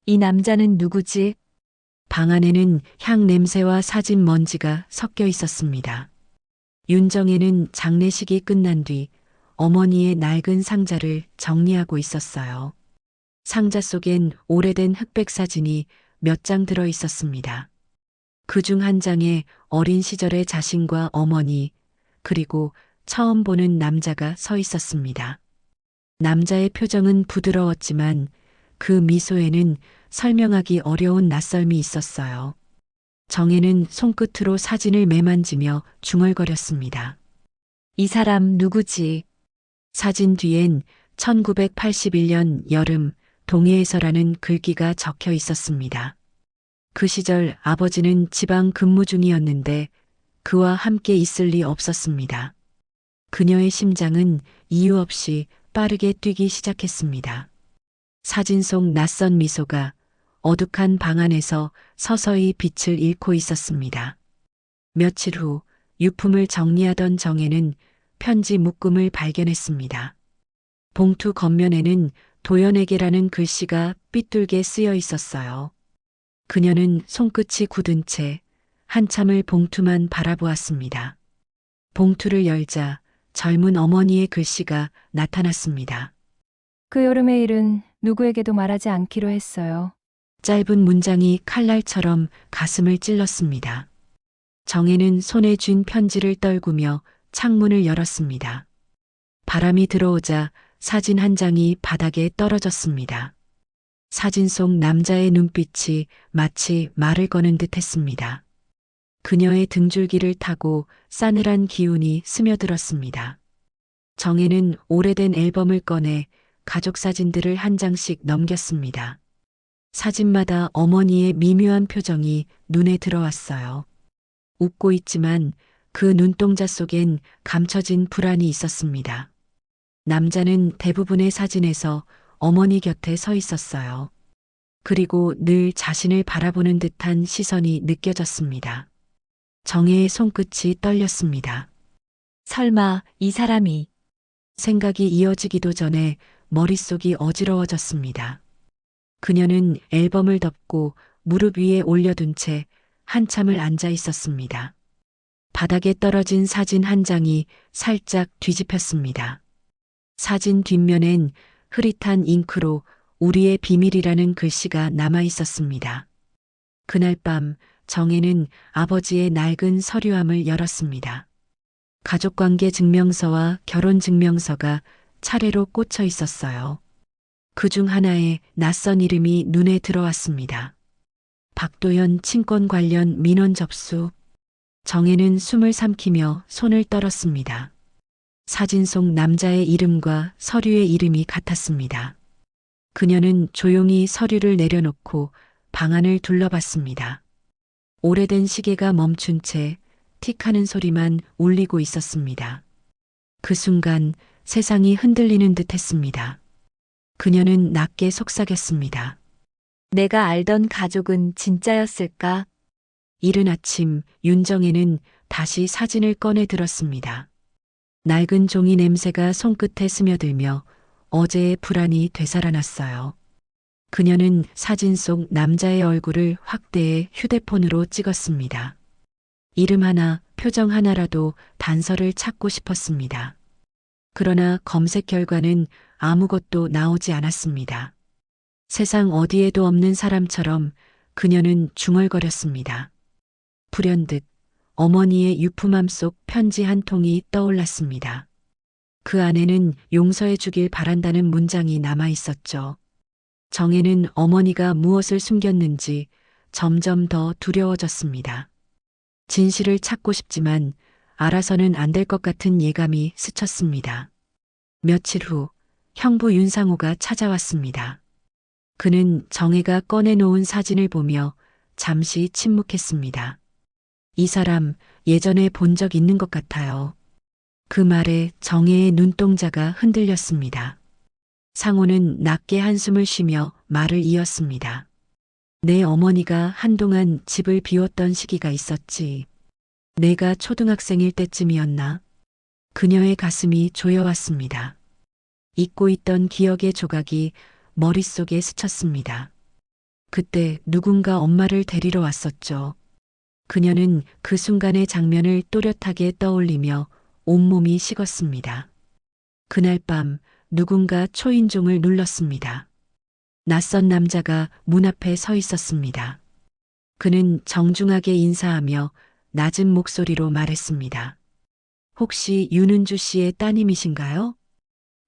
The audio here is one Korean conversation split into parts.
이 남자는 누구지? 방 안에는 향 냄새와 사진 먼지가 섞여 있었습니다. 윤정혜는 장례식이 끝난 뒤 어머니의 낡은 상자를 정리하고 있었어요. 상자 속엔 오래된 흑백 사진이 몇 장 들어 있었습니다. 그 중 한 장에 어린 시절의 자신과 어머니, 그리고 처음 보는 남자가 서 있었습니다. 남자의 표정은 부드러웠지만 그 미소에는 설명하기 어려운 낯설미 있었어요. 정혜는 손끝으로 사진을 매만지며 중얼거렸습니다. 이 사람 누구지? 사진 뒤엔 1981년 여름 동해에서라는 글귀가 적혀 있었습니다. 그 시절 아버지는 지방 근무 중이었는데 그와 함께 있을 리 없었습니다. 그녀의 심장은 이유 없이 빠르게 뛰기 시작했습니다. 사진 속 낯선 미소가 어둑한 방 안에서 서서히 빛을 잃고 있었습니다. 며칠 후 유품을 정리하던 정혜는 편지 묶음을 발견했습니다. 봉투 겉면에는 도연에게라는 글씨가 삐뚤게 쓰여 있었어요. 그녀는 손끝이 굳은 채 한참을 봉투만 바라보았습니다. 봉투를 열자 젊은 어머니의 글씨가 나타났습니다. 그 여름의 일은 누구에게도 말하지 않기로 했어요. 짧은 문장이 칼날처럼 가슴을 찔렀습니다. 정혜는 손에 쥔 편지를 떨구며 창문을 열었습니다. 바람이 들어오자 사진 한 장이 바닥에 떨어졌습니다. 사진 속 남자의 눈빛이 마치 말을 거는 듯 했습니다. 그녀의 등줄기를 타고 싸늘한 기운이 스며들었습니다. 정혜는 오래된 앨범을 꺼내 가족 사진들을 한 장씩 넘겼습니다. 사진마다 어머니의 미묘한 표정이 눈에 들어왔어요. 웃고 있지만 그 눈동자 속엔 감춰진 불안이 있었습니다. 남자는 대부분의 사진에서 어머니 곁에 서 있었어요. 그리고 늘 자신을 바라보는 듯한 시선이 느껴졌습니다. 정혜의 손끝이 떨렸습니다. 설마 이 사람이 생각이 이어지기도 전에 머릿속이 어지러워졌습니다. 그녀는 앨범을 덮고 무릎 위에 올려둔 채 한참을 앉아 있었습니다. 바닥에 떨어진 사진 한 장이 살짝 뒤집혔습니다. 사진 뒷면엔 흐릿한 잉크로 우리의 비밀이라는 글씨가 남아 있었습니다. 그날 밤 정혜는 아버지의 낡은 서류함을 열었습니다. 가족관계 증명서와 결혼 증명서가 차례로 꽂혀 있었어요. 그 중 하나에 낯선 이름이 눈에 들어왔습니다. 박도연 친권 관련 민원 접수. 정혜는 숨을 삼키며 손을 떨었습니다. 사진 속 남자의 이름과 서류의 이름이 같았습니다. 그녀는 조용히 서류를 내려놓고 방 안을 둘러봤습니다. 오래된 시계가 멈춘 채 틱하는 소리만 울리고 있었습니다. 그 순간 세상이 흔들리는 듯 했습니다. 그녀는 낮게 속삭였습니다. 내가 알던 가족은 진짜였을까? 이른 아침 윤정혜는 다시 사진을 꺼내 들었습니다. 낡은 종이 냄새가 손끝에 스며들며 어제의 불안이 되살아났어요. 그녀는 사진 속 남자의 얼굴을 확대해 휴대폰으로 찍었습니다. 이름 하나, 표정 하나라도 단서를 찾고 싶었습니다. 그러나 검색 결과는 아무것도 나오지 않았습니다. 세상 어디에도 없는 사람처럼 그녀는 중얼거렸습니다. 불현듯 어머니의 유품함 속 편지 한 통이 떠올랐습니다. 그 안에는 용서해 주길 바란다는 문장이 남아 있었죠. 정혜는 어머니가 무엇을 숨겼는지 점점 더 두려워졌습니다. 진실을 찾고 싶지만 알아서는 안 될 것 같은 예감이 스쳤습니다. 며칠 후 형부 윤상호가 찾아왔습니다. 그는 정혜가 꺼내놓은 사진을 보며 잠시 침묵했습니다. 이 사람 예전에 본 적 있는 것 같아요. 그 말에 정혜의 눈동자가 흔들렸습니다. 상호는 낮게 한숨을 쉬며 말을 이었습니다. 내 어머니가 한동안 집을 비웠던 시기가 있었지. 내가 초등학생일 때쯤이었나? 그녀의 가슴이 조여왔습니다. 잊고 있던 기억의 조각이 머릿속에 스쳤습니다. 그때 누군가 엄마를 데리러 왔었죠. 그녀는 그 순간의 장면을 또렷하게 떠올리며 온몸이 식었습니다. 그날 밤 누군가 초인종을 눌렀습니다. 낯선 남자가 문 앞에 서 있었습니다. 그는 정중하게 인사하며 낮은 목소리로 말했습니다. 혹시 윤은주 씨의 따님이신가요?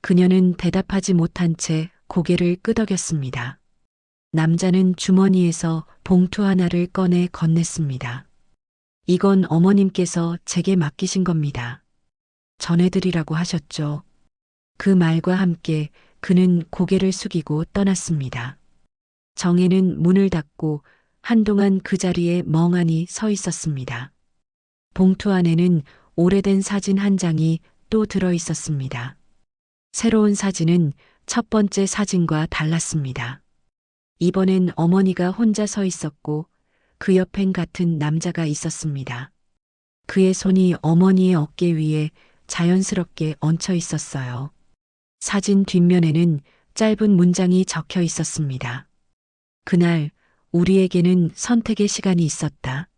그녀는 대답하지 못한 채 고개를 끄덕였습니다. 남자는 주머니에서 봉투 하나를 꺼내 건넸습니다. 이건 어머님께서 제게 맡기신 겁니다. 전해드리라고 하셨죠. 그 말과 함께 그는 고개를 숙이고 떠났습니다. 정혜는 문을 닫고 한동안 그 자리에 멍하니 서 있었습니다. 봉투 안에는 오래된 사진 한 장이 또 들어 있었습니다. 새로운 사진은 첫 번째 사진과 달랐습니다. 이번엔 어머니가 혼자 서 있었고 그 옆엔 같은 남자가 있었습니다. 그의 손이 어머니의 어깨 위에 자연스럽게 얹혀 있었어요. 사진 뒷면에는 짧은 문장이 적혀 있었습니다. 그날 우리에게는 선택의 시간이 있었다.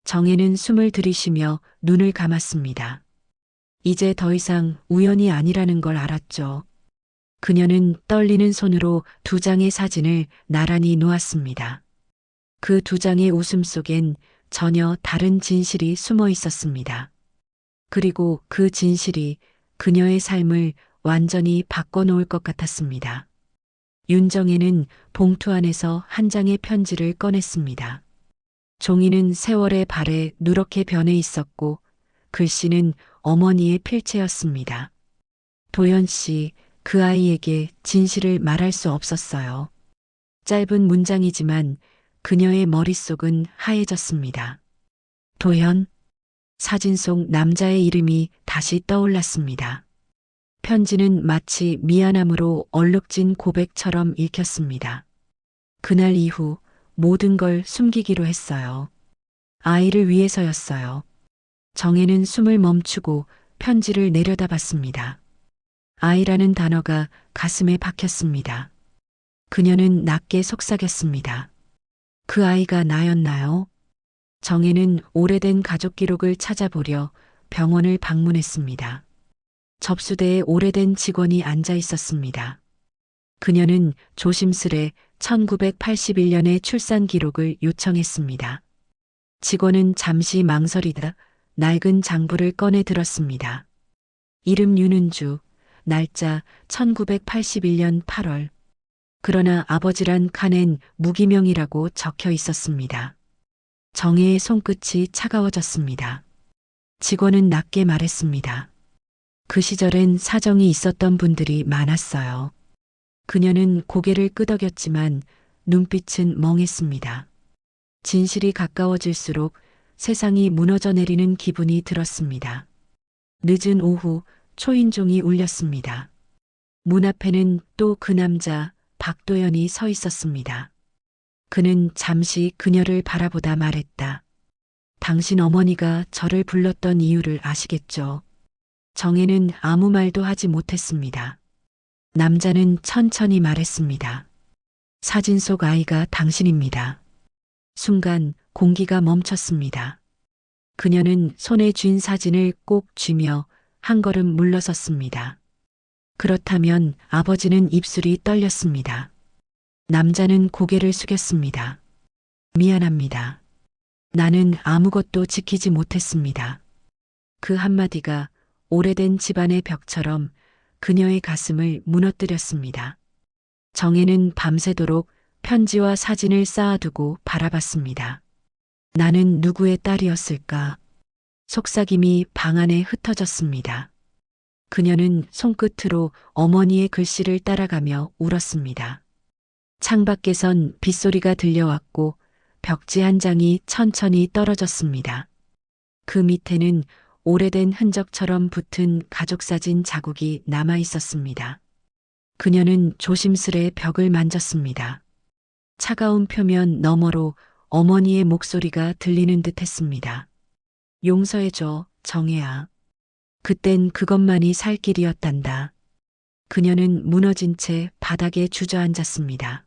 정혜는 숨을 들이쉬며 눈을 감았습니다. 이제 더 이상 우연이 아니라는 걸 알았죠. 그녀는 떨리는 손으로 두 장의 사진을 나란히 놓았습니다. 그 두 장의 웃음 속엔 전혀 다른 진실이 숨어 있었습니다. 그리고 그 진실이 그녀의 삶을 완전히 바꿔놓을 것 같았습니다. 윤정혜는 봉투 안에서 한 장의 편지를 꺼냈습니다. 종이는 세월의 발에 누렇게 변해 있었고 글씨는 어머니의 필체였습니다. 도연 씨, 그 아이에게 진실을 말할 수 없었어요. 짧은 문장이지만 그녀의 머릿속은 하얘졌습니다. 도연, 사진 속 남자의 이름이 다시 떠올랐습니다. 편지는 마치 미안함으로 얼룩진 고백처럼 읽혔습니다. 그날 이후 모든 걸 숨기기로 했어요. 아이를 위해서였어요. 정혜는 숨을 멈추고 편지를 내려다봤습니다. 아이라는 단어가 가슴에 박혔습니다. 그녀는 낮게 속삭였습니다. 그 아이가 나였나요? 정혜는 오래된 가족 기록을 찾아보려 병원을 방문했습니다. 접수대에 오래된 직원이 앉아 있었습니다. 그녀는 조심스레 1981년의 출산 기록을 요청했습니다. 직원은 잠시 망설이다 낡은 장부를 꺼내 들었습니다. 이름 윤은주, 날짜 1981년 8월. 그러나 아버지란 칸엔 무기명이라고 적혀 있었습니다. 정혜의 손끝이 차가워졌습니다. 직원은 낮게 말했습니다. 그 시절엔 사정이 있었던 분들이 많았어요. 그녀는 고개를 끄덕였지만 눈빛은 멍했습니다. 진실이 가까워질수록 세상이 무너져 내리는 기분이 들었습니다. 늦은 오후 초인종이 울렸습니다. 문 앞에는 또 그 남자 박도연이 서 있었습니다. 그는 잠시 그녀를 바라보다 말했다. 당신 어머니가 저를 불렀던 이유를 아시겠죠? 정혜는 아무 말도 하지 못했습니다. 남자는 천천히 말했습니다. 사진 속 아이가 당신입니다. 순간 공기가 멈췄습니다. 그녀는 손에 쥔 사진을 꼭 쥐며 한 걸음 물러섰습니다. 그렇다면 아버지는 입술이 떨렸습니다. 남자는 고개를 숙였습니다. 미안합니다. 나는 아무것도 지키지 못했습니다. 그 한마디가 오래된 집안의 벽처럼 그녀의 가슴을 무너뜨렸습니다. 정혜는 밤새도록 편지와 사진을 쌓아두고 바라봤습니다. 나는 누구의 딸이었을까? 속삭임이 방 안에 흩어졌습니다. 그녀는 손끝으로 어머니의 글씨를 따라가며 울었습니다. 창밖에선 빗소리가 들려왔고 벽지 한 장이 천천히 떨어졌습니다. 그 밑에는 오래된 흔적처럼 붙은 가족사진 자국이 남아 있었습니다. 그녀는 조심스레 벽을 만졌습니다. 차가운 표면 너머로 어머니의 목소리가 들리는 듯 했습니다. 용서해줘, 정혜야. 그땐 그것만이 살 길이었단다. 그녀는 무너진 채 바닥에 주저앉았습니다.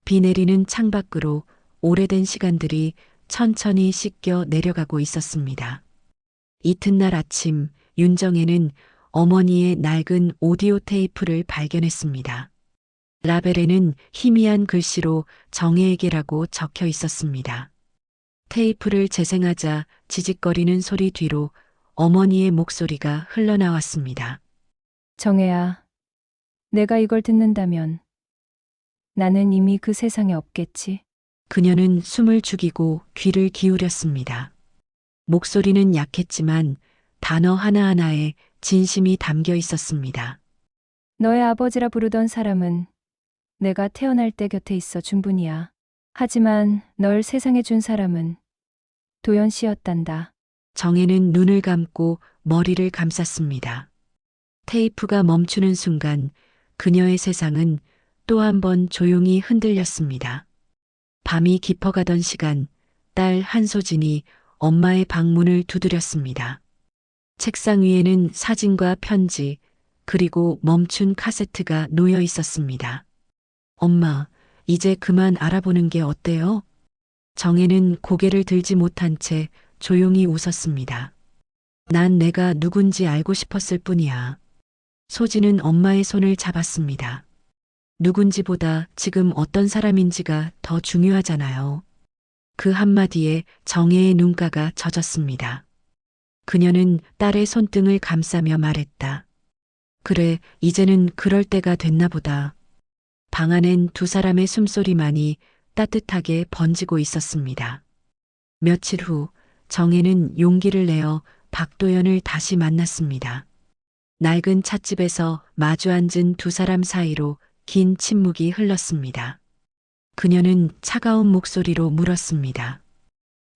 비 내리는 창밖으로 오래된 시간들이 천천히 씻겨 내려가고 있었습니다. 이튿날 아침 윤정혜는 어머니의 낡은 오디오 테이프를 발견했습니다. 라벨에는 희미한 글씨로 정혜에게라고 적혀 있었습니다. 테이프를 재생하자 지직거리는 소리 뒤로 어머니의 목소리가 흘러나왔습니다. 정혜야, 내가 이걸 듣는다면 나는 이미 그 세상에 없겠지. 그녀는 숨을 죽이고 귀를 기울였습니다. 목소리는 약했지만 단어 하나하나에 진심이 담겨 있었습니다. 너의 아버지라 부르던 사람은 내가 태어날 때 곁에 있어 준 분이야. 하지만 널 세상에 준 사람은 도연 씨였단다. 정혜는 눈을 감고 머리를 감쌌습니다. 테이프가 멈추는 순간 그녀의 세상은 또 한 번 조용히 흔들렸습니다. 밤이 깊어가던 시간, 딸 한소진이 엄마의 방문을 두드렸습니다. 책상 위에는 사진과 편지, 그리고 멈춘 카세트가 놓여 있었습니다. 엄마, 이제 그만 알아보는 게 어때요? 정혜는 고개를 들지 못한 채 조용히 웃었습니다. 난 내가 누군지 알고 싶었을 뿐이야. 소진은 엄마의 손을 잡았습니다. 누군지보다 지금 어떤 사람인지가 더 중요하잖아요. 그 한마디에 정혜의 눈가가 젖었습니다. 그녀는 딸의 손등을 감싸며 말했다. 그래, 이제는 그럴 때가 됐나 보다. 방 안엔 두 사람의 숨소리만이 따뜻하게 번지고 있었습니다. 며칠 후 정혜는 용기를 내어 박도연을 다시 만났습니다. 낡은 찻집에서 마주 앉은 두 사람 사이로 긴 침묵이 흘렀습니다. 그녀는 차가운 목소리로 물었습니다.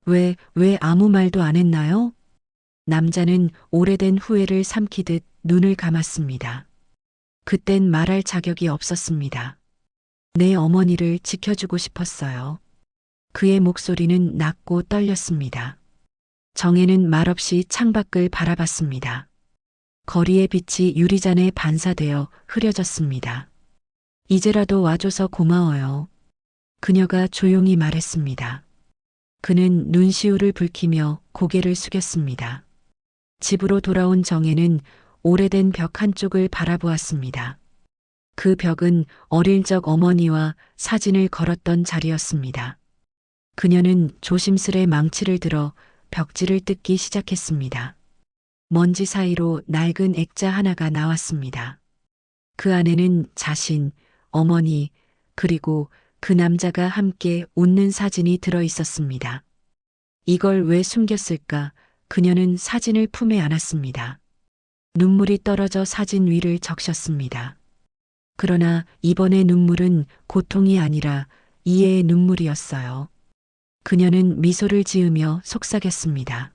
왜 아무 말도 안 했나요? 남자는 오래된 후회를 삼키듯 눈을 감았습니다. 그땐 말할 자격이 없었습니다. 내 어머니를 지켜주고 싶었어요. 그의 목소리는 낮고 떨렸습니다. 정혜는 말없이 창밖을 바라봤습니다. 거리의 빛이 유리잔에 반사되어 흐려졌습니다. 이제라도 와줘서 고마워요. 그녀가 조용히 말했습니다. 그는 눈시울을 붉히며 고개를 숙였습니다. 집으로 돌아온 정혜는 오래된 벽 한쪽을 바라보았습니다. 그 벽은 어릴 적 어머니와 사진을 걸었던 자리였습니다. 그녀는 조심스레 망치를 들어 벽지를 뜯기 시작했습니다. 먼지 사이로 낡은 액자 하나가 나왔습니다. 그 안에는 자신, 어머니, 그리고 그 남자가 함께 웃는 사진이 들어 있었습니다. 이걸 왜 숨겼을까? 그녀는 사진을 품에 안았습니다. 눈물이 떨어져 사진 위를 적셨습니다. 그러나 이번의 눈물은 고통이 아니라 이해의 눈물이었어요. 그녀는 미소를 지으며 속삭였습니다.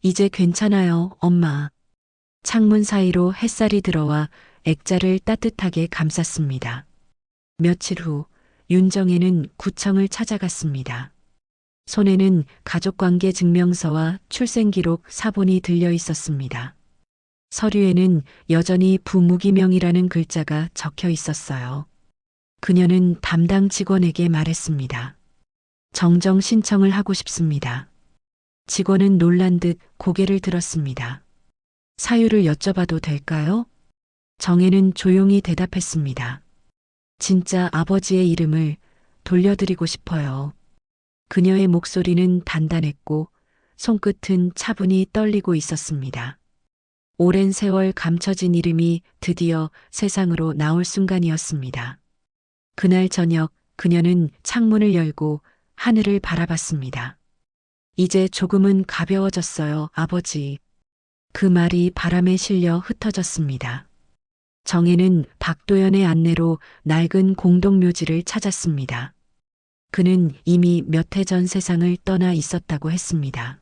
이제 괜찮아요, 엄마. 창문 사이로 햇살이 들어와 액자를 따뜻하게 감쌌습니다. 며칠 후 윤정혜는 구청을 찾아갔습니다. 손에는 가족관계 증명서와 출생기록 사본이 들려 있었습니다. 서류에는 여전히 부무기명이라는 글자가 적혀 있었어요. 그녀는 담당 직원에게 말했습니다. 정정 신청을 하고 싶습니다. 직원은 놀란 듯 고개를 들었습니다. 사유를 여쭤봐도 될까요? 정혜는 조용히 대답했습니다. 진짜 아버지의 이름을 돌려드리고 싶어요. 그녀의 목소리는 단단했고 손끝은 차분히 떨리고 있었습니다. 오랜 세월 감춰진 이름이 드디어 세상으로 나올 순간이었습니다. 그날 저녁 그녀는 창문을 열고 하늘을 바라봤습니다. 이제 조금은 가벼워졌어요, 아버지. 그 말이 바람에 실려 흩어졌습니다. 정혜는 박도연의 안내로 낡은 공동묘지를 찾았습니다. 그는 이미 몇 해 전 세상을 떠나 있었다고 했습니다.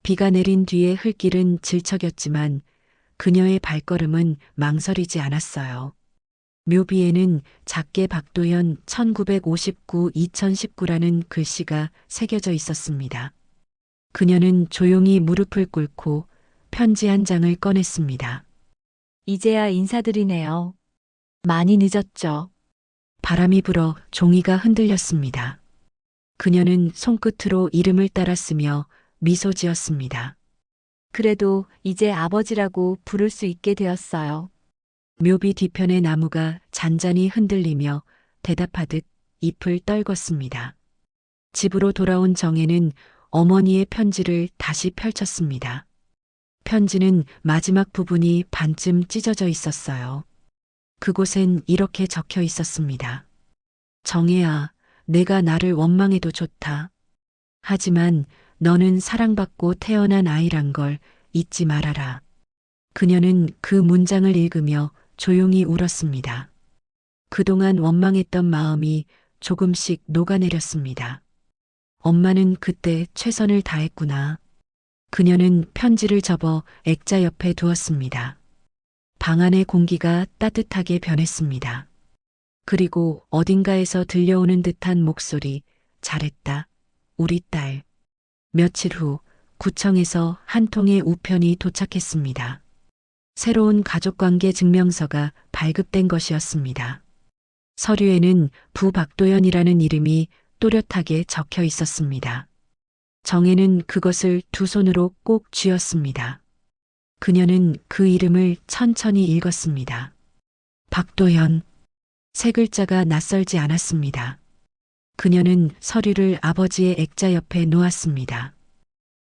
비가 내린 뒤에 흙길은 질척였지만 그녀의 발걸음은 망설이지 않았어요. 묘비에는 작게 박도연 1959-2019라는 글씨가 새겨져 있었습니다. 그녀는 조용히 무릎을 꿇고 편지 한 장을 꺼냈습니다. 이제야 인사드리네요. 많이 늦었죠. 바람이 불어 종이가 흔들렸습니다. 그녀는 손끝으로 이름을 따랐으며 미소 지었습니다. 그래도 이제 아버지라고 부를 수 있게 되었어요. 묘비 뒤편의 나무가 잔잔히 흔들리며 대답하듯 잎을 떨궜습니다. 집으로 돌아온 정혜는 어머니의 편지를 다시 펼쳤습니다. 편지는 마지막 부분이 반쯤 찢어져 있었어요. 그곳엔 이렇게 적혀 있었습니다. 정혜야, 내가 나를 원망해도 좋다. 하지만 너는 사랑받고 태어난 아이란 걸 잊지 말아라. 그녀는 그 문장을 읽으며 조용히 울었습니다. 그동안 원망했던 마음이 조금씩 녹아내렸습니다. 엄마는 그때 최선을 다했구나. 그녀는 편지를 접어 액자 옆에 두었습니다. 방 안의 공기가 따뜻하게 변했습니다. 그리고 어딘가에서 들려오는 듯한 목소리, 잘했다, 우리 딸. 며칠 후 구청에서 한 통의 우편이 도착했습니다. 새로운 가족관계 증명서가 발급된 것이었습니다. 서류에는 부 박도연이라는 이름이 또렷하게 적혀 있었습니다. 정혜는 그것을 두 손으로 꼭 쥐었습니다. 그녀는 그 이름을 천천히 읽었습니다. 박도연. 세 글자가 낯설지 않았습니다. 그녀는 서류를 아버지의 액자 옆에 놓았습니다.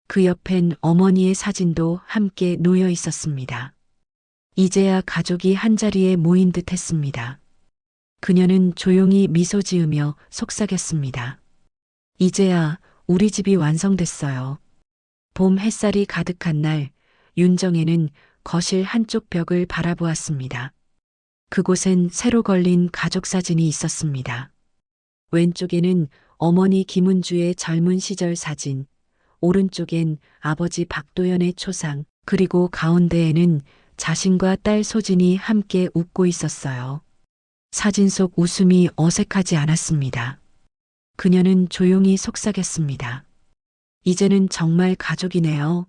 그 옆엔 어머니의 사진도 함께 놓여 있었습니다. 이제야 가족이 한자리에 모인 듯 했습니다. 그녀는 조용히 미소 지으며 속삭였습니다. 이제야 우리 집이 완성됐어요. 봄 햇살이 가득한 날, 윤정혜는 거실 한쪽 벽을 바라보았습니다. 그곳엔 새로 걸린 가족 사진이 있었습니다. 왼쪽에는 어머니 김은주의 젊은 시절 사진, 오른쪽엔 아버지 박도연의 초상, 그리고 가운데에는 자신과 딸 소진이 함께 웃고 있었어요. 사진 속 웃음이 어색하지 않았습니다. 그녀는 조용히 속삭였습니다. 이제는 정말 가족이네요.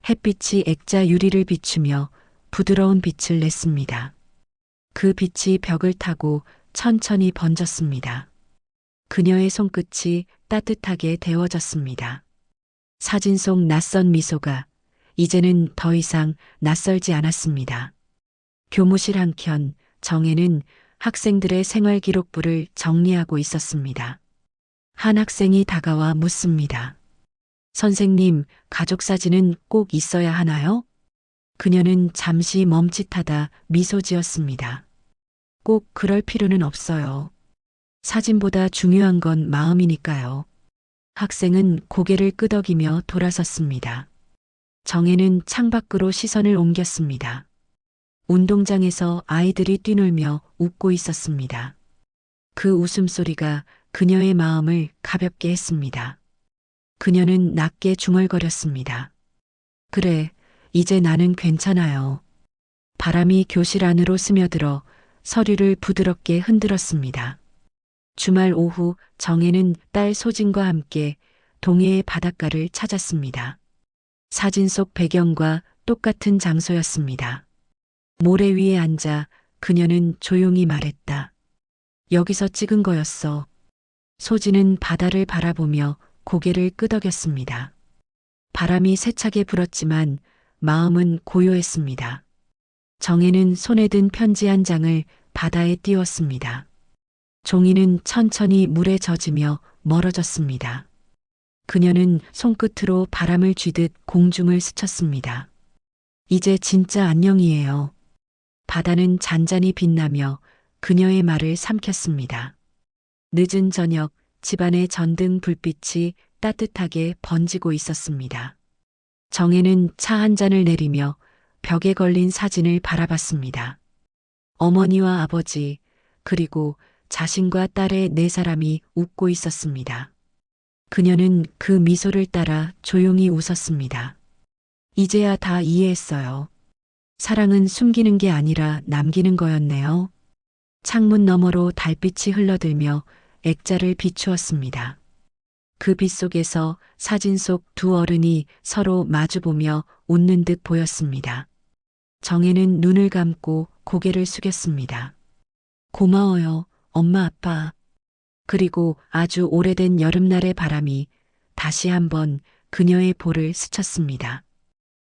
햇빛이 액자 유리를 비추며 부드러운 빛을 냈습니다. 그 빛이 벽을 타고 천천히 번졌습니다. 그녀의 손끝이 따뜻하게 데워졌습니다. 사진 속 낯선 미소가 이제는 더 이상 낯설지 않았습니다. 교무실 한켠 정혜는 학생들의 생활기록부를 정리하고 있었습니다. 한 학생이 다가와 묻습니다. 선생님, 가족사진은 꼭 있어야 하나요? 그녀는 잠시 멈칫하다 미소 지었습니다. 꼭 그럴 필요는 없어요. 사진보다 중요한 건 마음이니까요. 학생은 고개를 끄덕이며 돌아섰습니다. 정혜는 창밖으로 시선을 옮겼습니다. 운동장에서 아이들이 뛰놀며 웃고 있었습니다. 그 웃음소리가 그녀의 마음을 가볍게 했습니다. 그녀는 낮게 중얼거렸습니다. 그래, 이제 나는 괜찮아요. 바람이 교실 안으로 스며들어 서류를 부드럽게 흔들었습니다. 주말 오후 정혜는 딸 소진과 함께 동해의 바닷가를 찾았습니다. 사진 속 배경과 똑같은 장소였습니다. 모래 위에 앉아 그녀는 조용히 말했다. 여기서 찍은 거였어. 소진은 바다를 바라보며 고개를 끄덕였습니다. 바람이 세차게 불었지만 마음은 고요했습니다. 정혜는 손에 든 편지 한 장을 바다에 띄웠습니다. 종이는 천천히 물에 젖으며 멀어졌습니다. 그녀는 손끝으로 바람을 쥐듯 공중을 스쳤습니다. 이제 진짜 안녕이에요. 바다는 잔잔히 빛나며 그녀의 말을 삼켰습니다. 늦은 저녁 집안의 전등 불빛이 따뜻하게 번지고 있었습니다. 정혜는 차 한 잔을 내리며 벽에 걸린 사진을 바라봤습니다. 어머니와 아버지, 그리고 자신과 딸의 네 사람이 웃고 있었습니다. 그녀는 그 미소를 따라 조용히 웃었습니다. 이제야 다 이해했어요. 사랑은 숨기는 게 아니라 남기는 거였네요. 창문 너머로 달빛이 흘러들며 액자를 비추었습니다. 그 빛 속에서 사진 속 두 어른이 서로 마주보며 웃는 듯 보였습니다. 정혜는 눈을 감고 고개를 숙였습니다. 고마워요, 엄마 아빠. 그리고 아주 오래된 여름날의 바람이 다시 한번 그녀의 볼을 스쳤습니다.